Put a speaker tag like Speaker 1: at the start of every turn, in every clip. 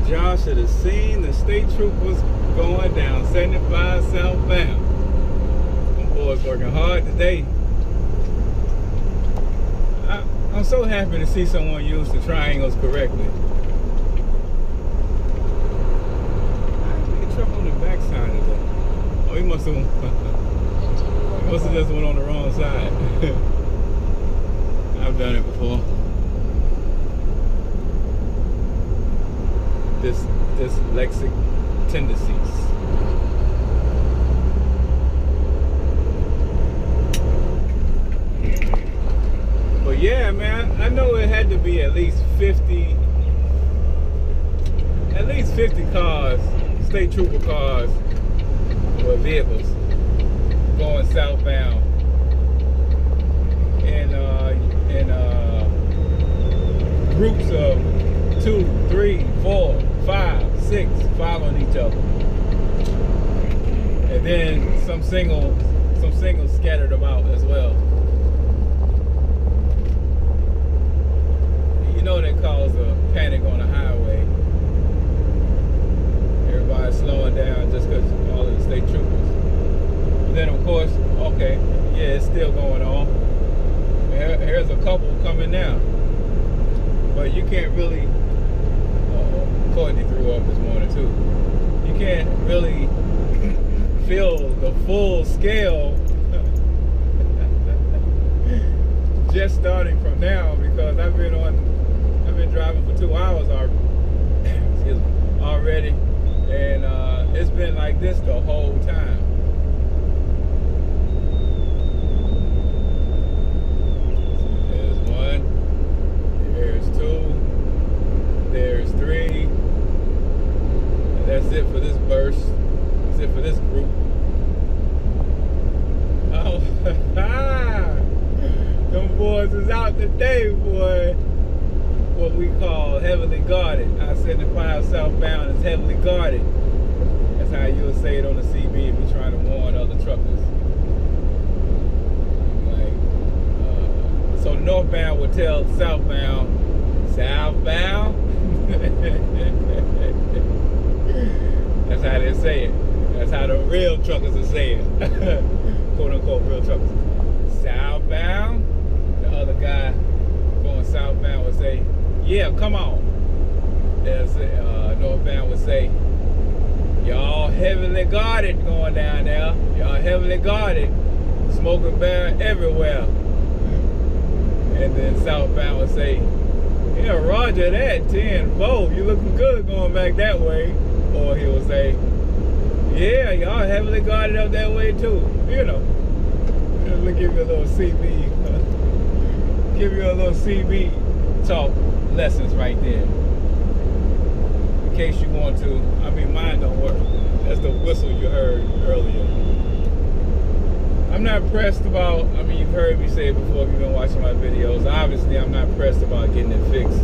Speaker 1: y'all should have seen the state troopers going down 75 southbound. Them boys working hard today. I'm so happy to see someone use the triangles correctly. How did we get trouble on the back side of that? Oh, he must have just went on the wrong side. I've done it before. Dyslexic tendencies. But yeah, man, I know it had to be at least 50 cars, state trooper cars, or vehicles going southbound in groups of 2, 3, 4, 5, 6 following each other, and then some singles scattered about as well. You know that caused a panic on the highway. Everybody's slowing down just because all of the state troopers. But then of course, okay, yeah, it's still going on. Here's a couple coming now. But you can't really, Courtney threw up this morning too. You can't really feel the full scale just starting from now, because I've been driving for 2 hours already, and it's been like this the whole time. There's 1, there's 2, there's 3, and that's it for this burst. That's it for this group. Oh, them boys is out today, boy. What we call heavily guarded. I-75 southbound is heavily guarded. That's how you would say it on the CB if you're trying to warn other truckers. Like, so northbound would tell southbound, southbound. That's how they say it. That's how the real truckers are saying it. Quote unquote real truckers. Southbound. The other guy going southbound would say, yeah, come on. As northbound would say, y'all heavily guarded going down there. Y'all heavily guarded. Smoking barrel everywhere. And then southbound would say, yeah, roger that, 10-4. You looking good going back that way. Or he would say, yeah, y'all heavily guarded up that way too. You know. Let me give you a little CB. Give you a little CB talk lessons right there. In case you want to. I mean, mine don't work. That's the whistle you heard earlier. I'm not pressed about, I mean, you've heard me say it before if you've been watching my videos. Obviously, I'm not pressed about getting it fixed.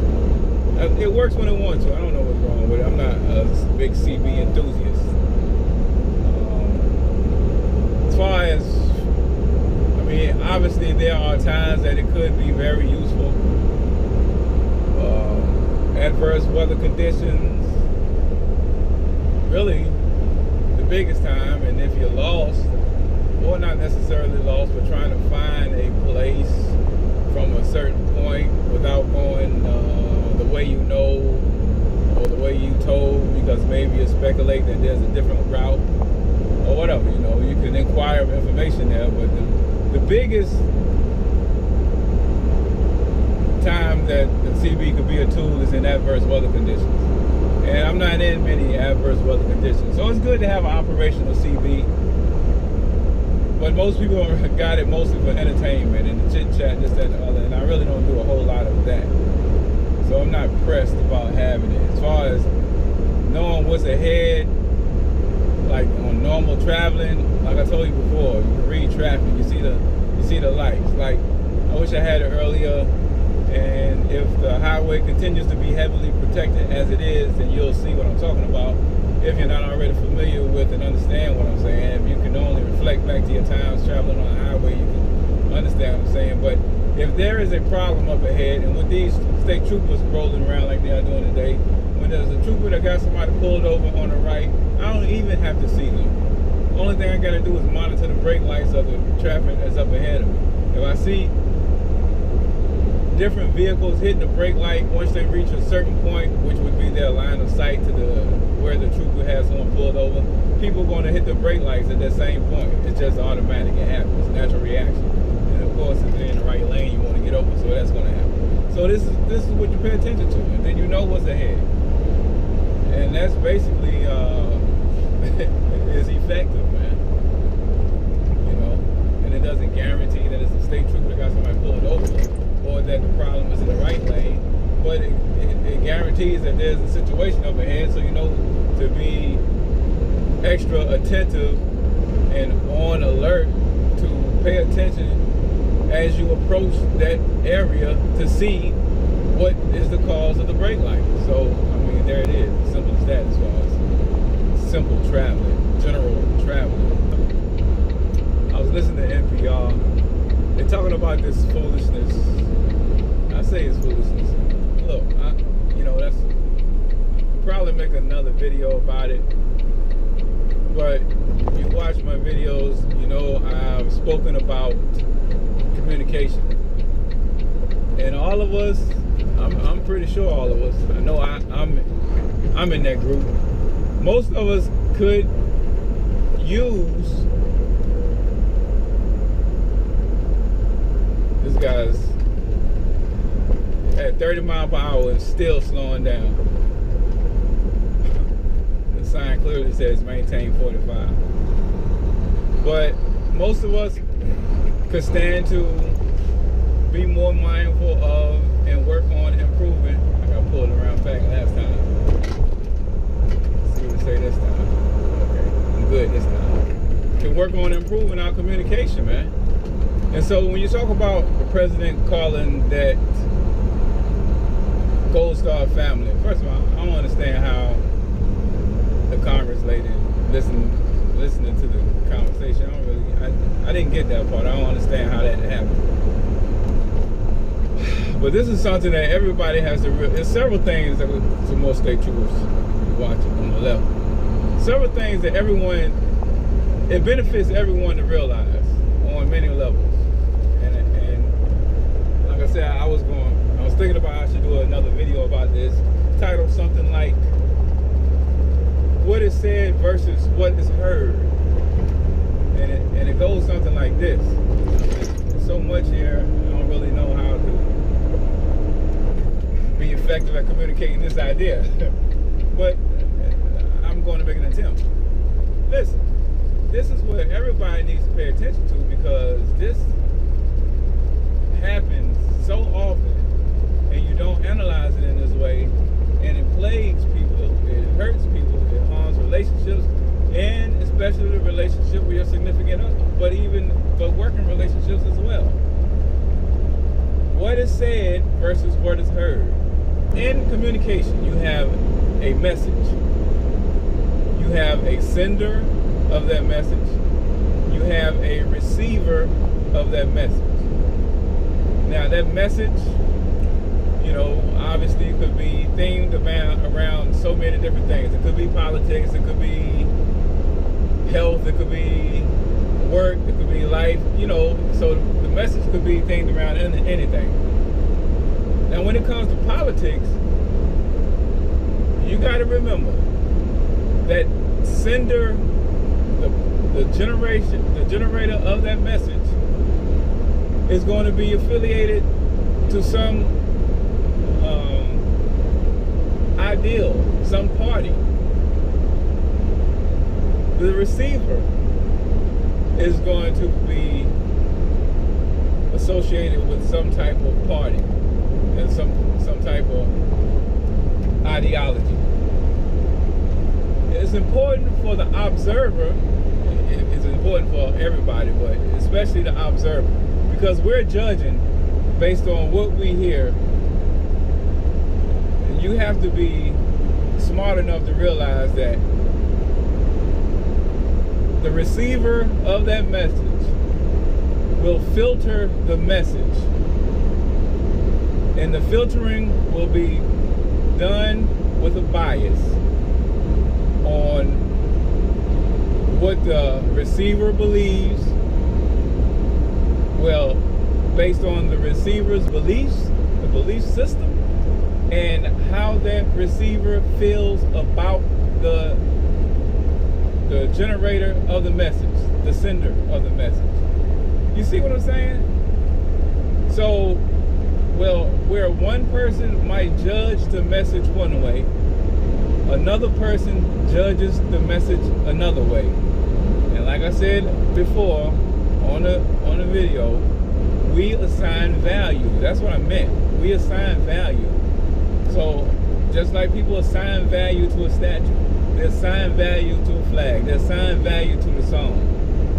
Speaker 1: It works when it wants to. I don't know what's wrong with it. I'm not a big CB enthusiast. As far as, I mean, obviously there are times that it could be very useful. Adverse weather conditions, really the biggest time. And if you're lost, or not necessarily lost, but trying to find a place from a certain point without going the way you know or the way you told, because maybe you speculate that there's a different route or whatever, you know, you can inquire of information there. But the biggest time that the CB could be a tool is in adverse weather conditions. And I'm not in many adverse weather conditions, so it's good to have an operational CB. But most people got it mostly for entertainment and the chit chat, this, that, and the other, and I really don't do a whole lot of that. So I'm not pressed about having it. As far as knowing what's ahead, like on normal traveling, like I told you before, you can read traffic, you see the lights. Like, I wish I had it earlier. And if the highway continues to be heavily protected as it is, then you'll see what I'm talking about. If you're not already familiar with and understand what I'm saying, if you can only reflect back to your times traveling on the highway, you can understand what I'm saying. But if there is a problem up ahead, and with these state troopers rolling around like they are doing today, when there's a trooper that got somebody pulled over on the right, I don't even have to see them. Only thing I gotta do is monitor the brake lights of the traffic that's up ahead of me. If I see different vehicles hitting the brake light once they reach a certain point, which would be their line of sight to where the trooper has someone pulled over, people are going to hit the brake lights at that same point. It's just automatic. It happens. Natural reaction. And of course, if you're in the right lane, you want to get over, so that's going to happen. So this is what you pay attention to, and then you know what's ahead. And that's basically is effective, man. You know, and it doesn't guarantee that it's a state trooper that got somebody pulled over, or that the problem is in the right lane, but it guarantees that there's a situation up ahead, so you know to be extra attentive and on alert to pay attention as you approach that area to see what is the cause of the brake light. So, I mean, there it is. Simple as that as far as simple traveling, general traveling. I was listening to NPR. They're talking about this foolishness. I say it's foolishness. Look, you know, I'll probably make another video about it. But if you watch my videos, you know I've spoken about communication. And all of us, I'm pretty sure all of us, I know I'm in that group. Most of us could use, this guy's at 30 miles per hour and still slowing down. The sign clearly says maintain 45. But most of us could stand to be more mindful of and work on improving. I got pulled around back last time. Let's see what to say this time. Okay, I'm good this time. Can work on improving our communication, man. And so when you talk about the president calling that Gold Star family, first of all, I don't understand how the Congress lady listening to the conversation. I didn't get that part. I don't understand how that happened. But this is something that everybody has to realize. There's several things that some more state troopers watching on the left. Several things that it benefits everyone to realize on many levels. And like I said, I was thinking about I should do another video about this, titled something like what is said versus what is heard. And it goes something like this. There's so much here, I don't really know how to be effective at communicating this idea. But I'm going to make an attempt. Listen, this is what everybody needs to pay attention to, because this happens so often and you don't analyze it in this way, and it plagues people, it hurts people, it harms relationships, and especially the relationship with your significant other, but working relationships as well. What is said versus what is heard. In communication, you have a message. You have a sender of that message. You have a receiver of that message. Now that message, you know, obviously could be themed around so many different things. It could be politics, it could be health, it could be work, it could be life, you know, so the message could be themed around anything. Now when it comes to politics, you got to remember that sender, the generator of that message is going to be affiliated to some ideal, some party. The receiver is going to be associated with some type of party and some type of ideology. It's important for the observer. It's important for everybody, but especially the observer, because we're judging based on what we hear. And you have to be smart enough to realize that the receiver of that message will filter the message, and the filtering will be done with a bias on what the receiver believes, well, based on the receiver's beliefs, the belief system, and how that receiver feels about the generator of the message, the sender of the message. You see what I'm saying? So, well, where one person might judge the message one way, another person judges the message another way. And like I said before on the video, we assign value. That's what I meant. We assign value. So just like people assign value to a statue, they assign value to a flag, they assign value to the song.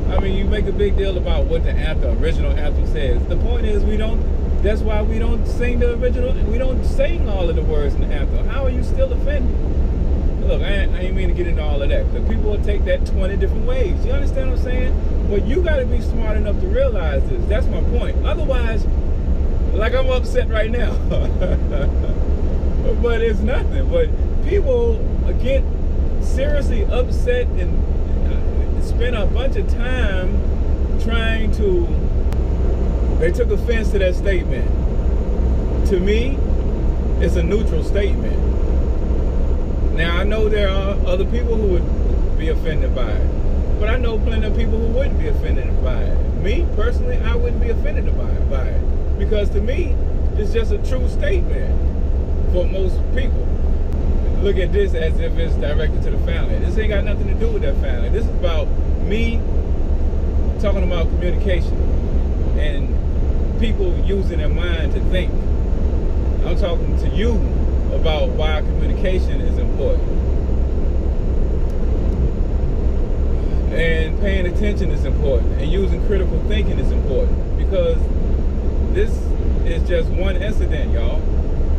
Speaker 1: I mean, you make a big deal about what the original anthem says. The point is, that's why we don't sing the original, we don't sing all of the words in the anthem. How are you still offended? Look, I ain't mean to get into all of that, because people will take that 20 different ways. You understand what I'm saying? Well, you got to be smart enough to realize this. That's my point. Otherwise, like, I'm upset right now. But it's nothing. But people get seriously upset and spend a bunch of time trying to... They took offense to that statement. To me, it's a neutral statement. Now, I know there are other people who would be offended by it, but I know plenty of people who wouldn't be offended by it. Me, personally, I wouldn't be offended by it, because to me, it's just a true statement for most people. Look at this as if it's directed to the family. This ain't got nothing to do with that family. This is about me talking about communication and people using their mind to think. I'm talking to you about why communication is important. And paying attention is important. And using critical thinking is important. Because this is just one incident, y'all.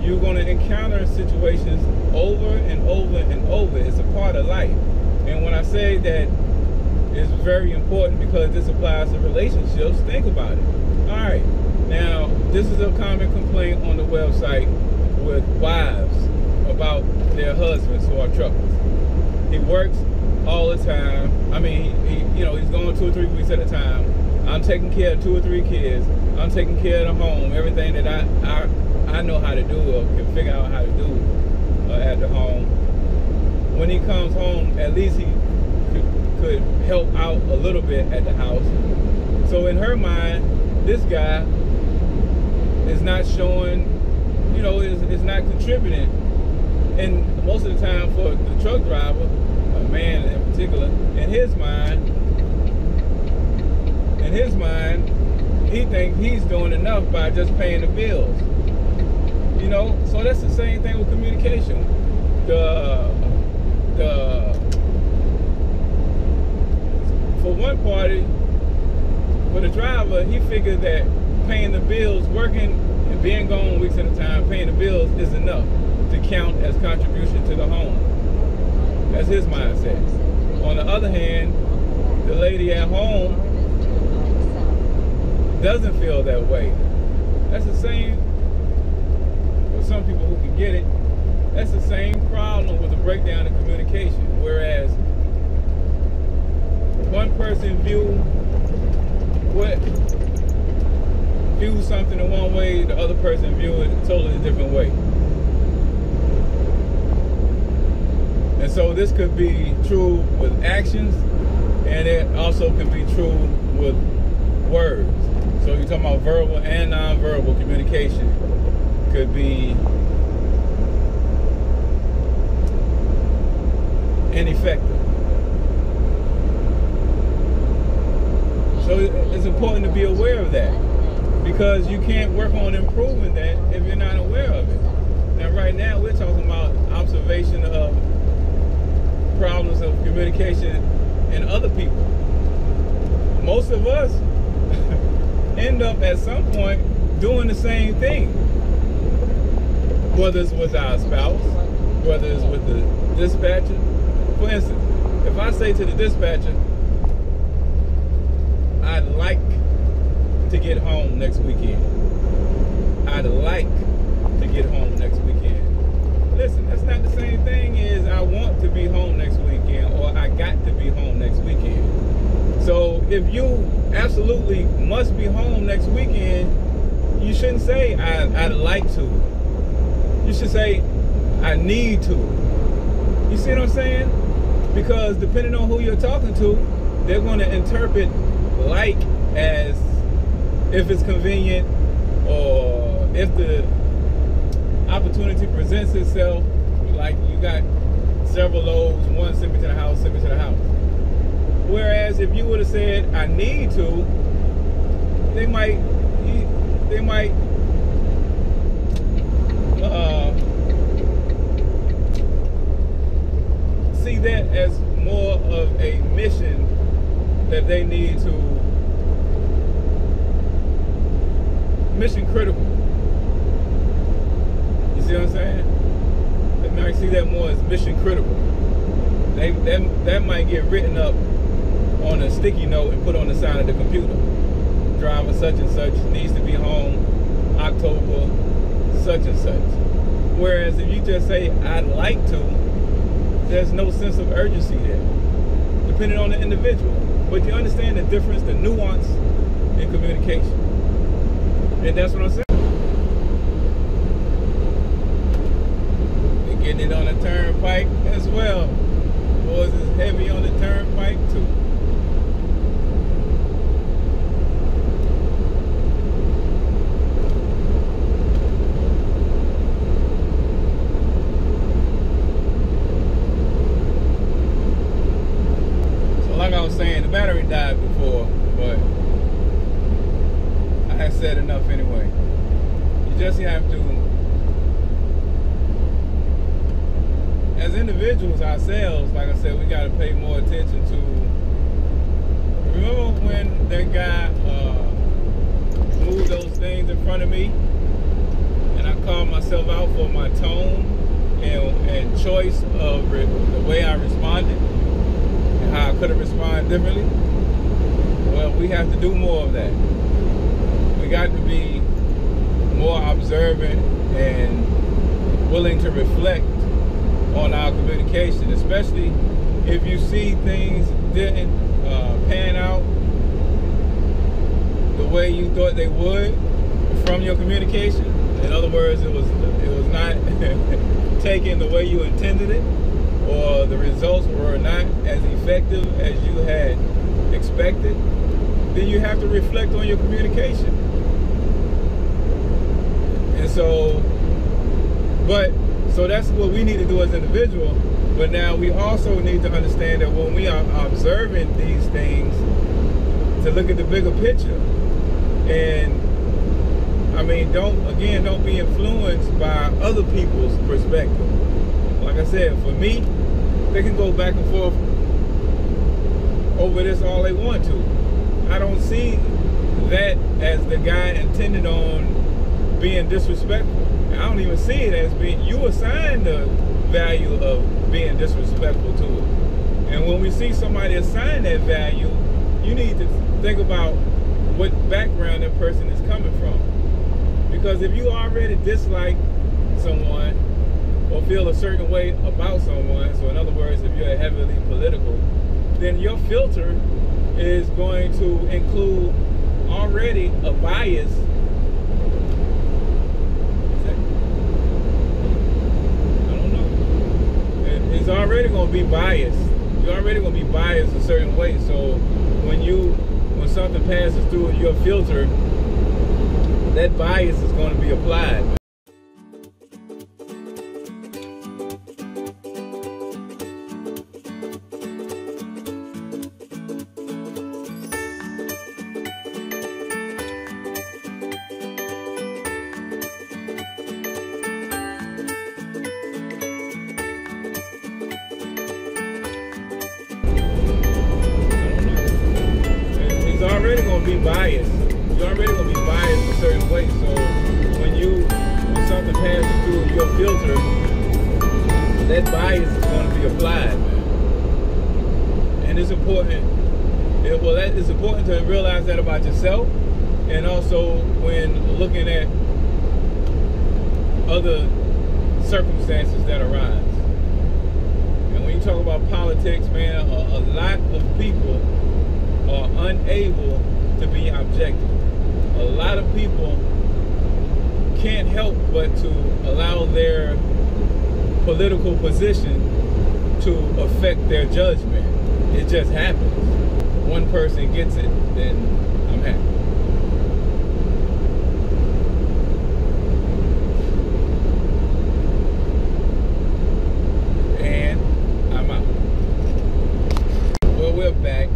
Speaker 1: You're going to encounter situations over and over and over. It's a part of life. And when I say that it's very important because this applies to relationships, think about it. All right. Now, this is a common complaint on the website with wives about their husbands who are truckers. He works all the time. I mean, he's going 2 or 3 weeks at a time. I'm taking care of 2 or 3 kids. I'm taking care of the home, everything that I know how to do or can figure out how to do at the home. When he comes home, at least he could help out a little bit at the house. So in her mind, this guy is not showing, is not contributing. And most of the time for the truck driver, a man in particular, in his mind, he thinks he's doing enough by just paying the bills. So that's the same thing with communication. For one party, for the driver, he figured that paying the bills, working and being gone weeks at a time, paying the bills is enough to count as contribution to the home. That's his mindset. On the other hand, the lady at home doesn't feel that way. That's the same, for some people who can get it, that's the same problem with the breakdown in communication. Whereas one person views something in one way, the other person views it a totally different way. And so this could be true with actions, and it also could be true with words. So you're talking about verbal and non-verbal communication. Could be ineffective. So it's important to be aware of that, because you can't work on improving that if you're not aware of it. Now right now we're talking about observation of problems of communication in other people. Most of us end up at some point doing the same thing, whether it's with our spouse, whether it's with the dispatcher. For instance, if I say to the dispatcher, I'd like to get home next weekend. I'd like to get home next weekend. listen, that's not the same thing as I want to be home next weekend or I got to be home next weekend. So if you absolutely must be home next weekend, you shouldn't say I'd like to. You should say I need to. You see what I'm saying? Because depending on who you're talking to, they're going to interpret like as if it's convenient or if the opportunity presents itself, like you got several loads, one send me to the house, send me to the house. Whereas if you would have said I need to, they might see that as more of a mission that they need to, mission critical. You see what I'm saying? They might see that more as mission critical. That might get written up on a sticky note and put on the side of the computer. Driver such and such needs to be home October such and such. Whereas if you just say I'd like to, there's no sense of urgency there, depending on the individual. But you understand the difference, the nuance in communication. And that's what I'm saying. They're getting it on the turnpike as well. Boys is heavy on the turnpike too. Like I was saying, the battery died before, but I had said enough anyway. You just have to, as individuals ourselves, like I said, we got to pay more attention to. Remember when that guy moved those things in front of me, and I called myself out for my tone and choice of the way I responded? How I could have responded differently? Well, we have to do more of that. We got to be more observant and willing to reflect on our communication, especially if you see things didn't pan out the way you thought they would from your communication. In other words, it was not taken the way you intended it, or the results were not as effective as you had expected, then you have to reflect on your communication. And so that's what we need to do as individuals. But now we also need to understand that when we are observing these things, to look at the bigger picture. And I mean, don't be influenced by other people's perspective. Like I said, for me, they can go back and forth over this all they want to. I don't see that as the guy intended on being disrespectful. I don't even see it as being, you assign the value of being disrespectful to it. And when we see somebody assign that value, you need to think about what background that person is coming from. Because if you already dislike someone, or feel a certain way about someone, so in other words, if you're heavily political, then your filter is going to include already a bias. I don't know. It's already going to be biased. You're already going to be biased a certain way. So when something passes through your filter, that bias is going to be applied. Already going to be biased. You're already going to be biased a certain way. So when something passes through your filter, that bias is going to be applied. And it's important. It's important to realize that about yourself, and also when looking at other circumstances that arise. And when you talk about politics, man, a lot of people are unable to be objective. A lot of people can't help but to allow their political position to affect their judgment. It just happens. One person gets it, then I'm happy. And I'm out. Well, we're back.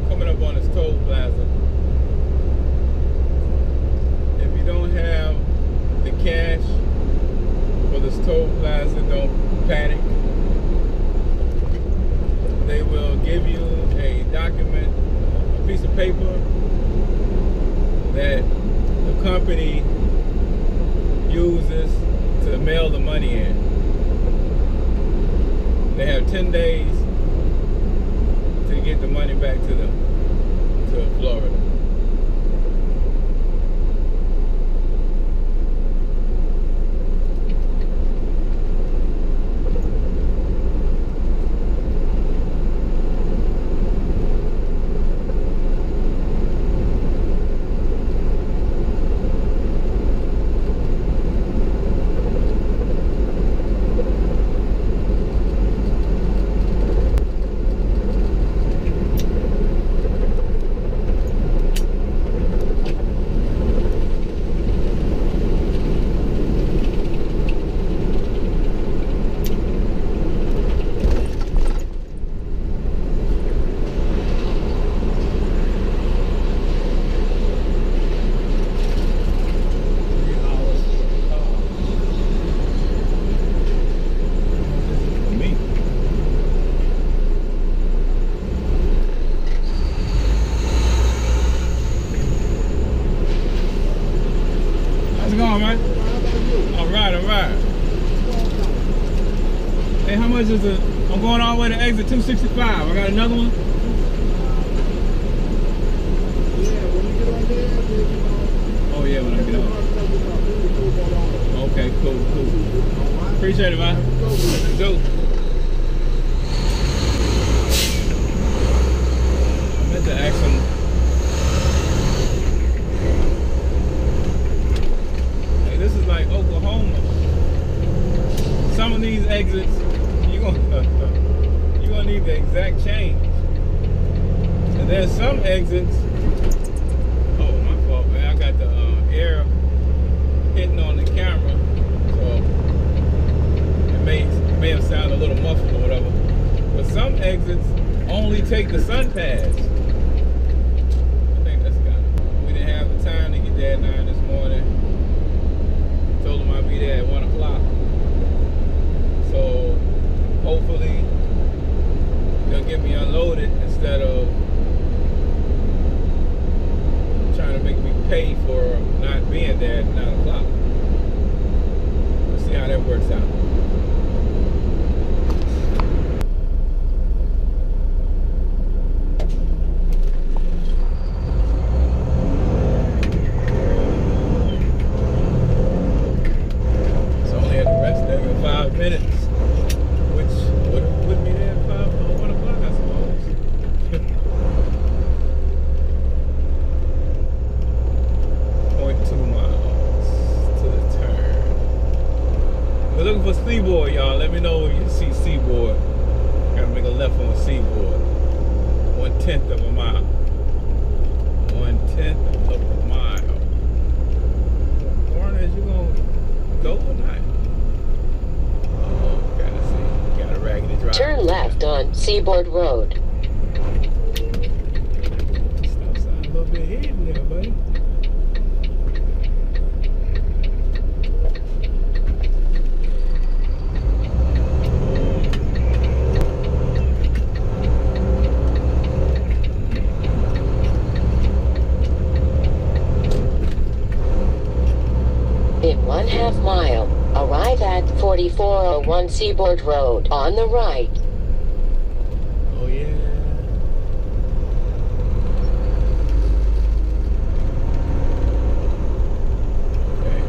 Speaker 1: Coming up on this toll plaza. If you don't have the cash for this toll plaza, don't panic. They will give you a document, a piece of paper that the company uses to mail the money in. They have 10 days to get the money back to them, to Florida. Hey, how much is it? I'm going all the way to exit 265. I got another one. Oh yeah, when I get off. Okay, cool. Appreciate it, man. Let's go. I meant to ask him. Hey, this is like Oklahoma. Some of these exits, you're gonna need the exact change. And there's some exits. Oh, my fault, man. I got the air hitting on the camera, so it may have sounded a little muffled or whatever. But some exits only take the sun pass. I think that's got it. We didn't have the time to get there at 9 this morning. Told them I'd be there at 1 o'clock. So hopefully they'll get me unloaded instead of trying to make me pay for not being there at 9 o'clock. Let's see how that works out. It's only at the rest area in 5 minutes. Looking for Seaboard, y'all. Let me know if you see Seaboard. Gotta make a left on Seaboard. 1/10 of a mile. 1/10 of a mile. Warren, is you gonna go or not? Oh, gotta see. Got a raggedy drive.
Speaker 2: Turn left on Seaboard Road.
Speaker 1: Stop sign a little bit hidden there, buddy.
Speaker 2: In 1/2 mile, arrive at 4401 Seaboard Road on the right.
Speaker 1: Oh yeah. Okay.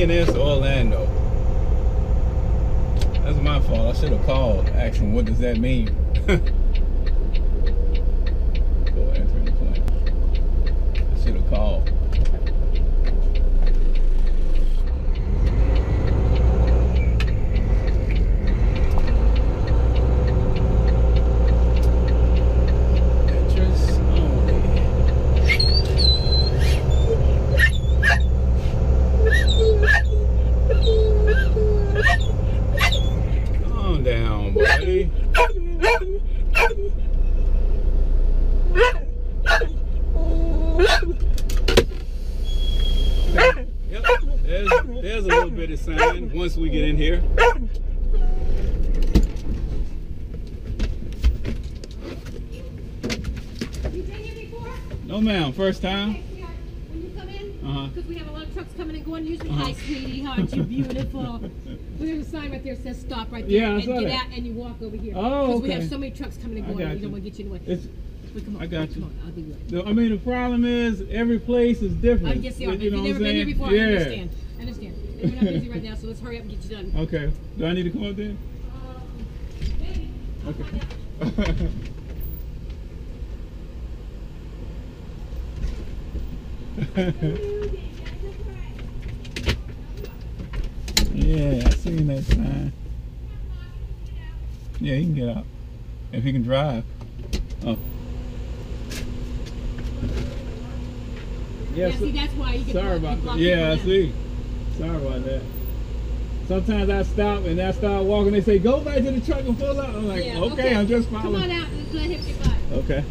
Speaker 1: DNS Orlando. That's my fault. I should have called, asked him what does that mean. Before entering the plane. I should have called. There's a little bit of sign once we get in here.
Speaker 3: You been here before?
Speaker 1: No, ma'am. First time.
Speaker 3: Okay, sweetheart, when you come in,
Speaker 1: Uh-huh.
Speaker 3: because we have a lot of trucks coming and going, usually, hi, sweetie, aren't you beautiful? Well, there's a sign right there that says stop right there.
Speaker 1: Yeah, I
Speaker 3: and
Speaker 1: saw
Speaker 3: get
Speaker 1: that.
Speaker 3: out and you walk over here.
Speaker 1: Oh,
Speaker 3: Because we
Speaker 1: okay.
Speaker 3: have so many trucks coming and
Speaker 1: I
Speaker 3: going,
Speaker 1: got
Speaker 3: we don't
Speaker 1: you.
Speaker 3: want to get you in the way.
Speaker 1: It's,
Speaker 3: But come on,
Speaker 1: I got you.
Speaker 3: come on, I'll be right.
Speaker 1: I mean, the problem is every place is different.
Speaker 3: I guess they are. If
Speaker 1: You know
Speaker 3: you've
Speaker 1: what
Speaker 3: never
Speaker 1: I'm
Speaker 3: been here
Speaker 1: saying?
Speaker 3: before,
Speaker 1: Yeah.
Speaker 3: I understand. I understand. And we're not busy right now, so let's hurry up and get you done.
Speaker 1: Okay. Do I need to come up there?
Speaker 3: Maybe. I'll
Speaker 1: Okay.
Speaker 3: find out.
Speaker 1: Yeah, I seen that sign. Yeah, he can get out. If he can drive. Oh.
Speaker 3: Yeah, see, that's why you get
Speaker 1: Sorry
Speaker 3: blocked-
Speaker 1: about
Speaker 3: you
Speaker 1: that.
Speaker 3: block
Speaker 1: Yeah, I
Speaker 3: people in.
Speaker 1: see. Sorry about that. Sometimes I stop and I start walking. They say, go back to the truck and pull out. I'm like,
Speaker 3: Yeah,
Speaker 1: okay, I'm just
Speaker 3: Come
Speaker 1: following.
Speaker 3: on out and let him get by.
Speaker 1: Okay.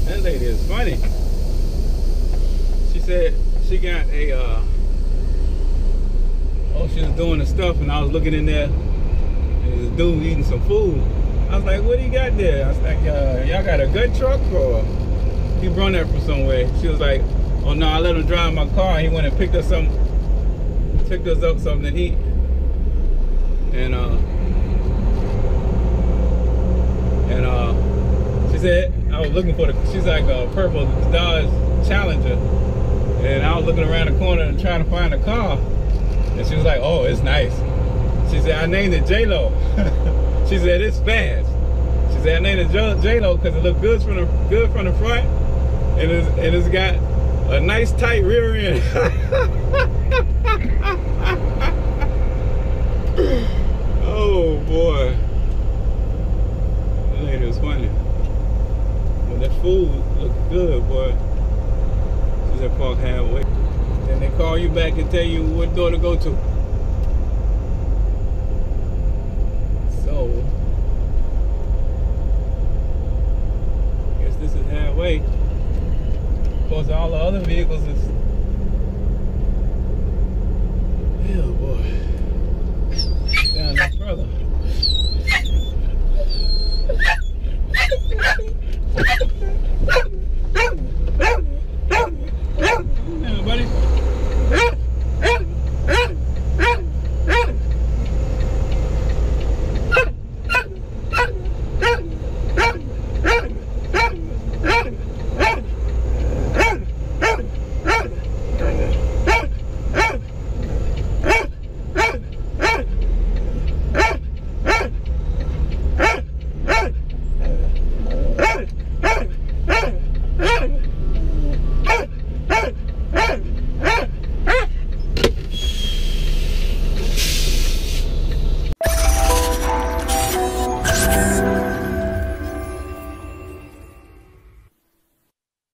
Speaker 1: That lady is funny. She said she got a, oh, she was doing the stuff and I was looking in there and there was a dude eating some food. I was like, what do you got there? I was like, y'all got a good truck or he brought that from somewhere? She was like, oh no, I let him drive my car. He went and picked us up something to eat. And she said, I was looking for she's like a purple Dodge Challenger. And I was looking around the corner and trying to find a car. And she was like, oh, it's nice. She said, I named it J-Lo. She said, it's fast. She said, I named it J-Lo because it looked good from the front. And it's got a nice tight rear end. Oh boy. That lady was funny. But that food looked good, boy. She said park halfway. Then they call you back and tell you what door to go to. So, I guess this is halfway. Of course, all the other vehicles is. Oh boy. Down there further. Now, buddy.